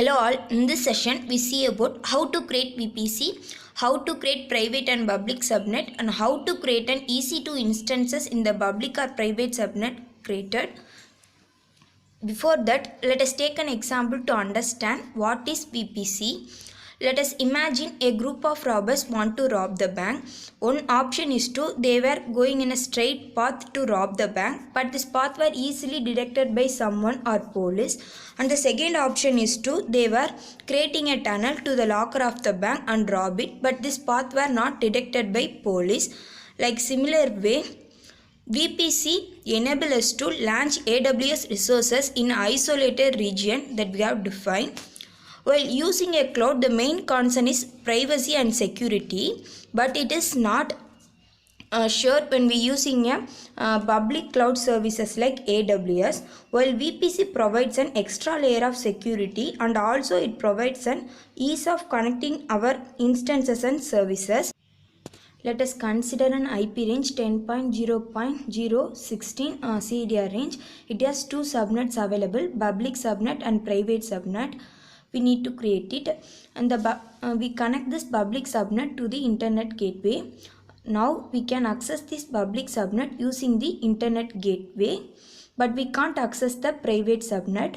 Hello all, in this session we see about how to create VPC, how to create private and public subnet and how to create an EC2 instances in the public or private subnet created. Before that, let us take an example to understand what is VPC. Let us imagine a group of robbers want to rob the bank. One option is they were going in a straight path to rob the bank, but this path were easily detected by someone or police. And the second option is they were creating a tunnel to the locker of the bank and rob it, but this path were not detected by police. Like similar way, VPC enable us to launch AWS resources in isolated region that we have defined. While using a cloud, the main concern is privacy and security, but it is not sure when we using a public cloud services like AWS. While VPC provides an extra layer of security and also it provides an ease of connecting our instances and services. Let us consider an IP range 10.0.016 CDR range. It has two subnets available, public subnet and private subnet. We need to create it, and we connect this public subnet to the internet gateway. Now we can access this public subnet using the internet gateway, but we can't access the private subnet.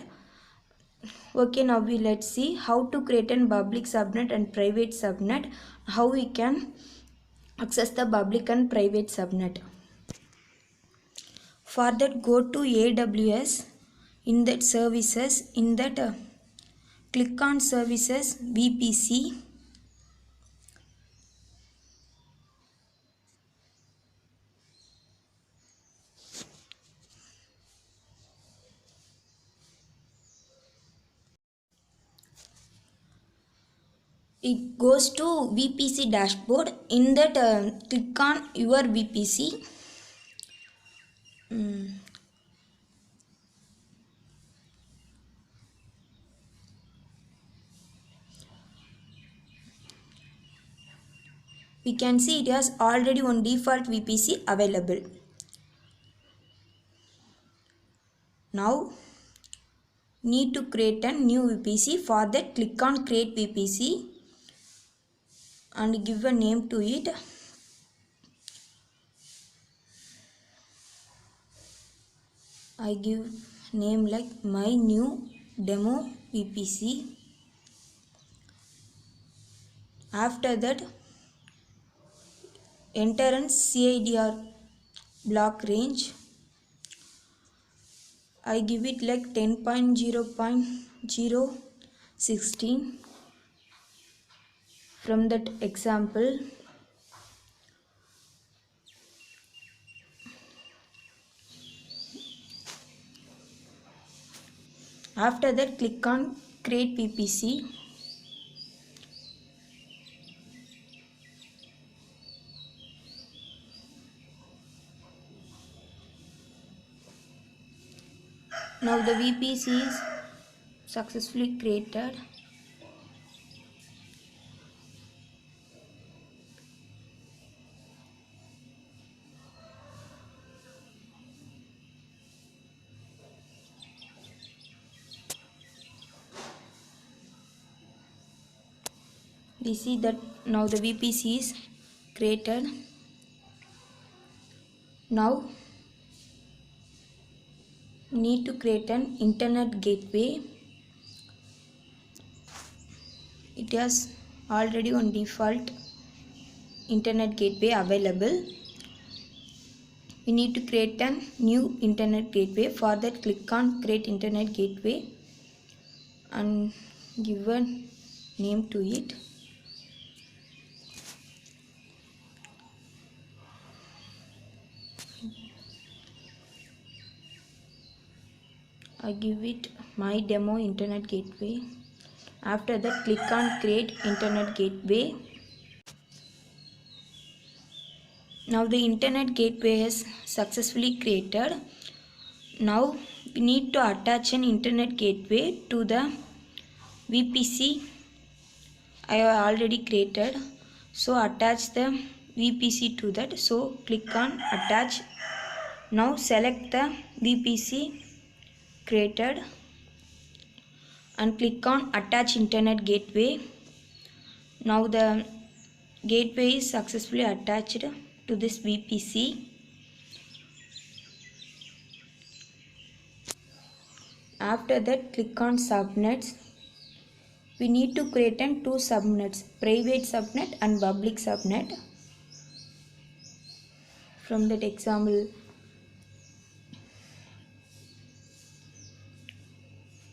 Okay, now let's see how to create a public subnet and private subnet, how we can access the public and private subnet. For that, go to AWS, in that services, in that click on services VPC. It goes to VPC dashboard. In that click on your VPC. We can see it has already one default VPC available. Now need to create a new VPC. For that, click on create VPC and give a name to it. I give name like my new demo VPC. After that, enter an CIDR block range. I give it like 10.0.016 from that example. After that, click on create VPC. Now the VPC is successfully created. We see that now the VPC is created. Now need to create an internet gateway. It has already one default internet gateway available. We need to create a new internet gateway. For that, click on create internet gateway and give a name to it. I give it my demo internet gateway. After that, click on create internet gateway. Now the internet gateway is successfully created. Now we need to attach an internet gateway to the VPC I have already created. So attach the VPC to that. So click on attach. Now select the VPC created. and click on attach internet gateway. Now the gateway is successfully attached to this VPC. After that, click on subnets. We need to create two subnets, private subnet and public subnet. From that example,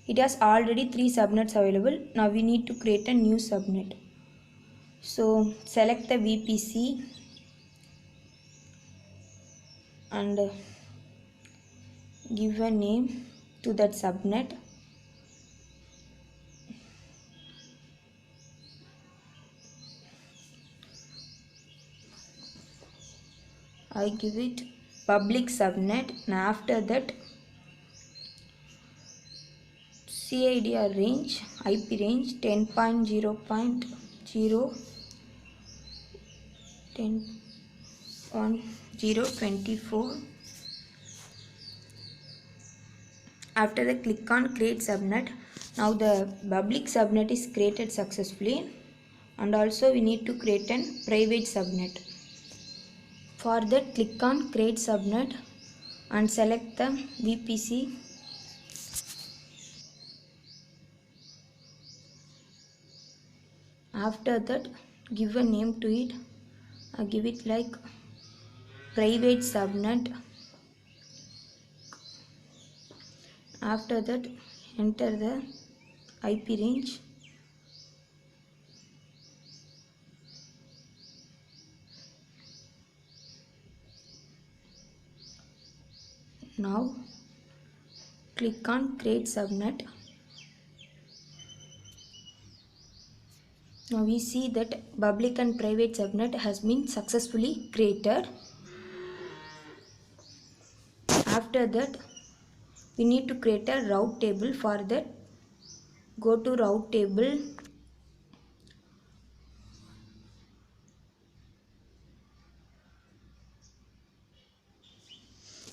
it has already 3 subnets available. Now we need to create a new subnet. So select the VPC and give a name to that subnet. I give it public subnet, and after that CIDR range, IP range 10.0.0 10.024. After that, click on create subnet. Now the public subnet is created successfully, and also we need to create a private subnet. For that, click on create subnet and select the VPC. After that, give a name to it. I give it like private subnet. After that, enter the IP range. Now click on create subnet. Now we see that public and private subnet has been successfully created. After that, we need to create a route table. For that, go to route table.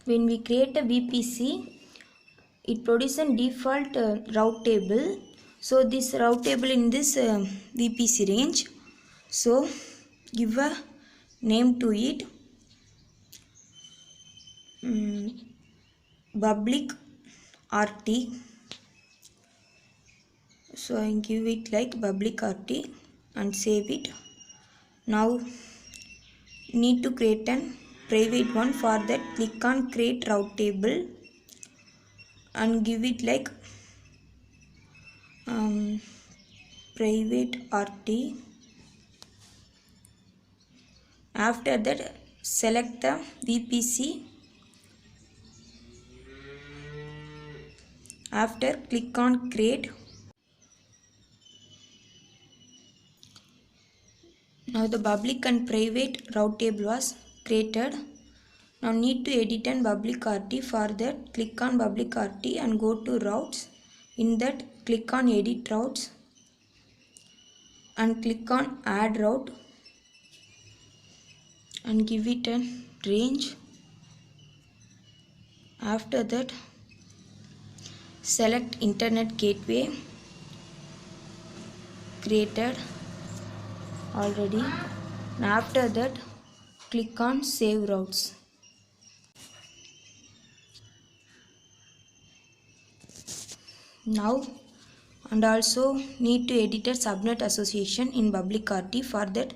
When we create a VPC, it produces a default route table. So this route table in this VPC range. So give a name to it. Public RT. So I give it like public RT and save it. Now need to create a private one. For that, click on create route table and give it like private RT. After that, select the VPC. After, click on create. Now the public and private route table was created. Now need to edit an public RT. For that, click on public RT and go to routes. In that, click on edit routes and click on add route and give it a range. After that, select internet gateway created already. And after that, click on save routes. Now, and also need to edit a subnet association in public RT. For that,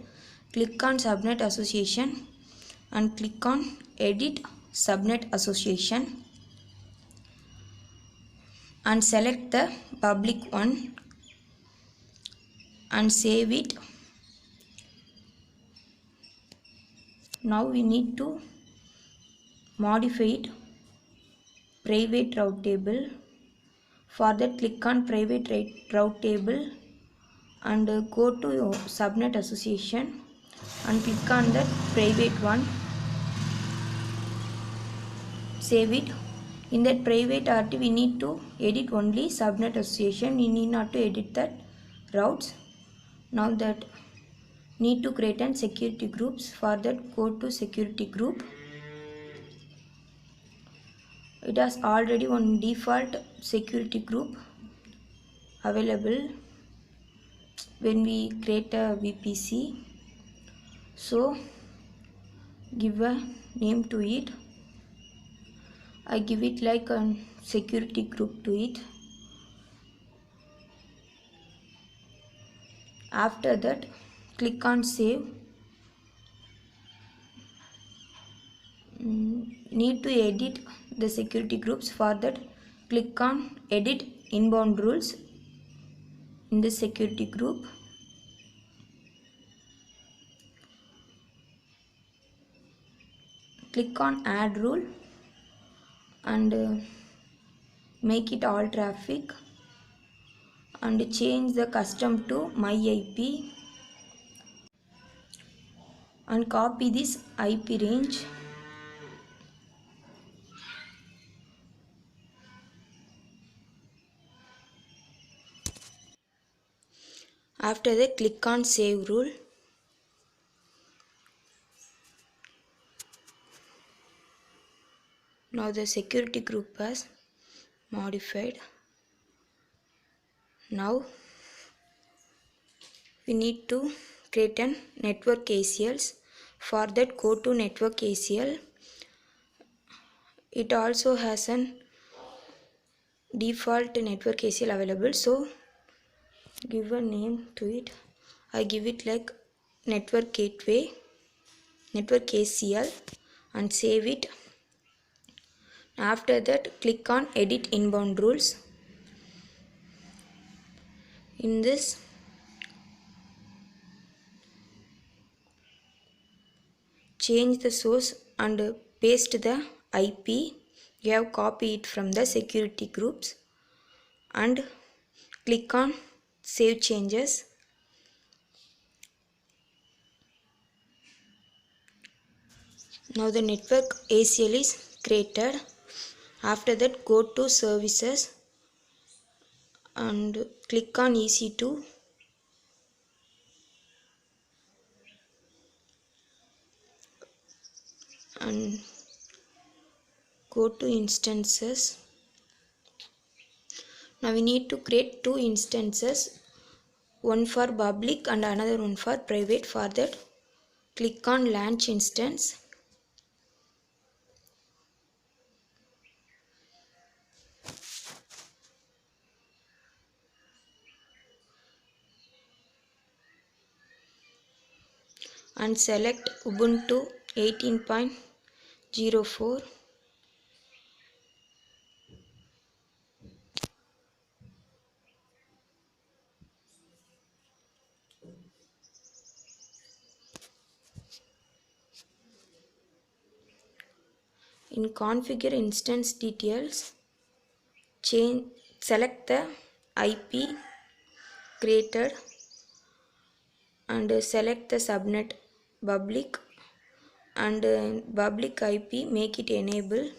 click on subnet association and click on edit subnet association and select the public one and save it. Now we need to modify it private route table. For that, click on private route table and go to subnet association and click on that private one. Save it. In that private RT, we need to edit only subnet association. We need not to edit that routes. Now that need to create an security groups. For that, go to security group. It has already one default security group. available when we create a VPC. So give a name to it. I give it like a security group to it. After that, click on save. Need to edit the security groups. For that, click on edit inbound rules in the security group. Click on add rule and make it all traffic and change the custom to my IP and copy this IP range. After that, click on save rule. Now the security group has modified. Now we need to create a network ACLs. For that, go to network ACL. It also has an default network ACL available, so give a name to it. I give it like network gateway, network ACL, and save it. After that, click on edit inbound rules. In this, change the source and paste the IP. You have copied it from the security groups and click on save changes. Now the network ACL is created. After that, go to services and click on EC2. And go to instances. Now we need to create two instances, one for public and another one for private. For that, click on launch instance. And select Ubuntu 18.04. In configure instance details, select the IP created and select the subnet public and public IP, make it enable.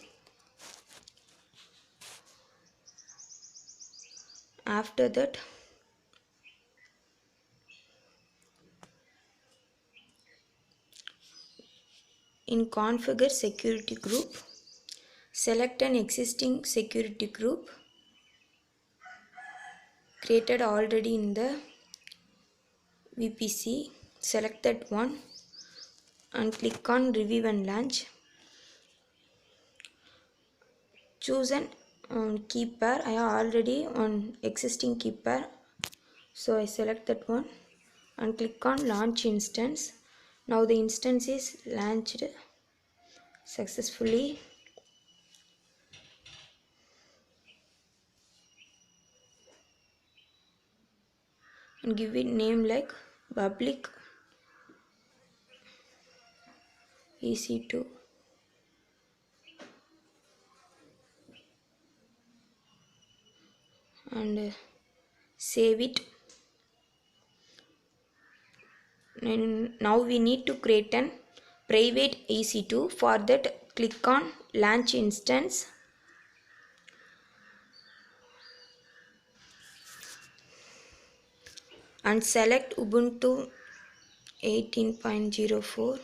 After that, in configure security group, select an existing security group created already in the VPC. Select that one and click on review and launch. Choose an key pair. I have already on existing key pair, so I select that one and click on launch instance. Now the instance is launched successfully. And give it name like public EC2 and save it. And now we need to create an private EC2. For that, click on launch instance and select Ubuntu 18.04.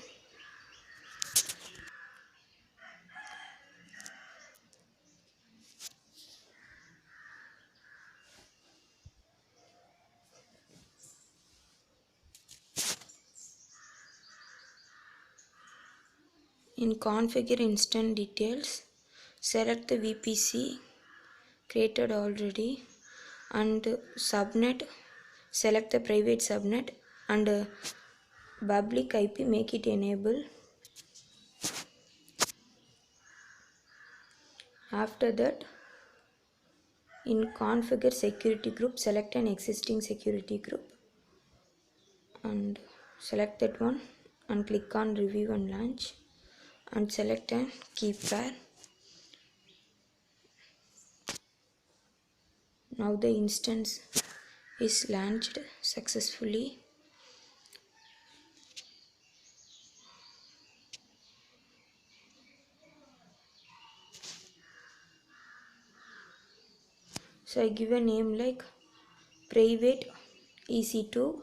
In configure instance details, select the VPC created already and subnet, select the private subnet and public IP, make it enable. After that, in configure security group, select an existing security group and select that one and click on review and launch and select an key pair. Now the instance is launched successfully. So I give a name like private EC2,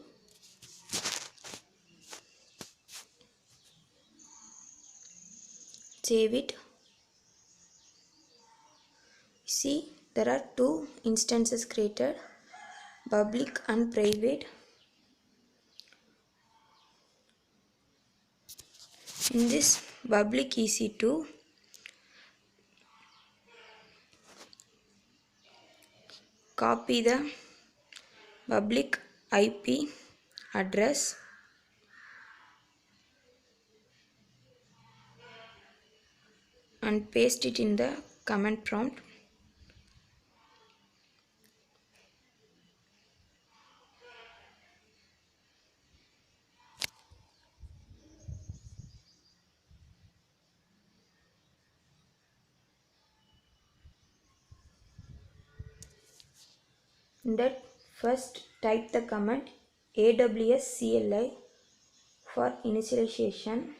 save it. See, there are two instances created, public and private. In this public EC2, copy the public IP address and paste it in the command prompt. In that, first type the command AWS CLI for initialization.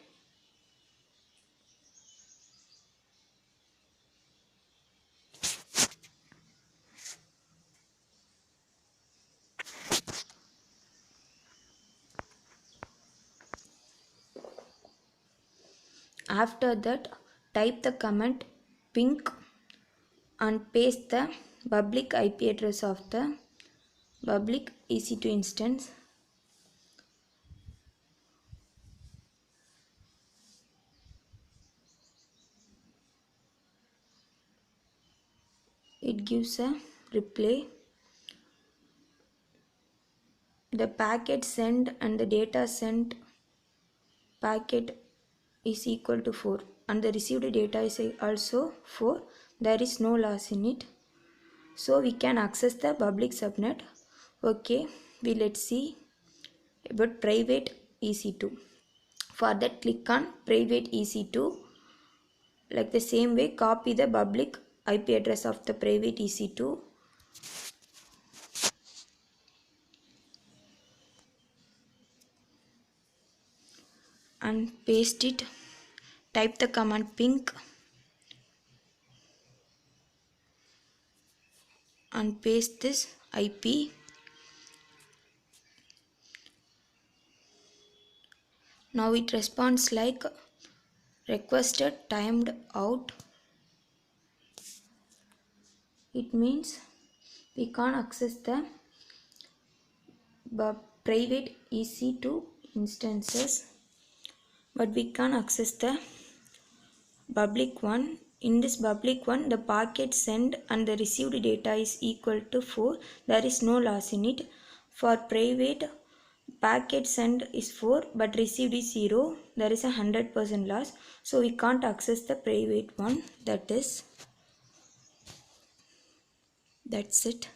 After that, type the command ping and paste the public IP address of the public EC2 instance. It gives a reply. The packet sent and the data sent packet is equal to 4 and the received data is also 4. There is no loss in it. So we can access the public subnet. Okay, let's see about private EC2. For that, click on private EC2. Like the same way, copy the public IP address of the private EC2 and paste it. Type the command ping and paste this IP. Now it responds like requested timed out. It means we can't access the private EC2 instances, but we can access the public one. In this public one, the packet sent and the received data is equal to 4. There is no loss in it. For private, packet sent is 4 but received is 0. There is a 100% loss. So we can't access the private one. That's it.